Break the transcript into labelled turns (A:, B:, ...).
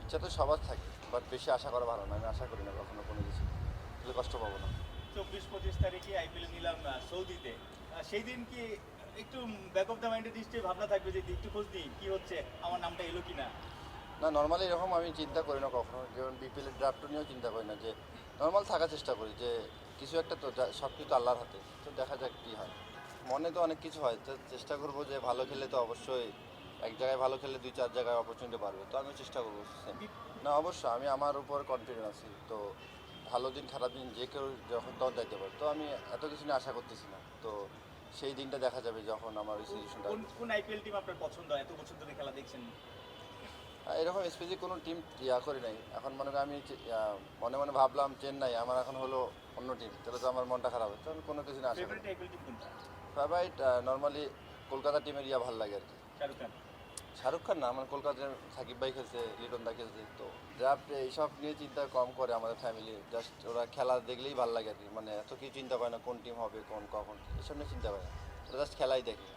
A: ইচ্ছা তো সবার থাকে, বাট বেশি আশা করা ভালো না। আমি আশা করি না কখনো কোনো কিছু, তাহলে কষ্ট পাবো না।
B: 24-25 তারিখে আইপিএল নিলাম সৌদিতে। সেই দিন কি একটু ব্যাক অফ দ্য মাইন্ডে নিশ্চয়ই ভাবনা থাকবে যে একটু খোঁজ নিই কি হচ্ছে, আমার নামটা এলো কিনা।
A: না, নর্মালি এরকম আমি চিন্তা করি না কখনো, যেমন বিপিএলের ড্রাফটও নিয়েও চিন্তা করি না, যে নর্মাল থাকার চেষ্টা করি যে কিছু একটা তো সব কিছু আল্লাহর হাতে, তো দেখা যাক কী হয়। মনে তো অনেক কিছু হয়, তো চেষ্টা করবো যে ভালো খেলে তো অবশ্যই এক জায়গায় ভালো খেলে 2-4 জায়গায় অপরচুনিটি বাড়বে, তো আমি চেষ্টা করবো সেম। না, অবশ্যই আমি আমার উপর কনফিডেন্ট আছি, তো ভালো দিন খারাপ দিন যে কেউ যখন তখন যাইতে পারে, তো আমি এত কিছু নিয়ে আশা করতেছি না। তো সেই দিনটা দেখা যাবে যখন আমার ওই সিচুয়েশনটা।
B: কোন কোন আইপিএল টিম আপনার পছন্দ, এত বছর ধরে খেলা দেখছেন?
A: এরকম স্পেসিফিক কোনো টিম করি নাই এখন। মনে করি আমি মনে মনে ভাবলাম চেন্নাই, আমার এখন হলো অন্য টিম, তাহলে তো আমার মনটা খারাপ হয়, তো আমি কোনো কিছু নিয়ে আশা করি।
B: ফেভারিট আইপিএল টিম কোনটা?
A: ফেভারিট নর্মালি কলকাতা টিমের ভালো লাগে আর কি।
B: শাহরুখ খান?
A: শাহরুখ খান না, আমার কলকাতার সাকিব ভাই খেলছে, লিটন দা খেলছে, তো ড্রাফট এইসব নিয়ে চিন্তা কম করে আমাদের ফ্যামিলি। জাস্ট ওরা খেলা দেখলেই ভালো লাগে আর কি, মানে এত কিছু চিন্তা করে না কোন টিম হবে কোন কখন, এসব নিয়ে চিন্তা করে না, ওরা জাস্ট খেলাই দেখে।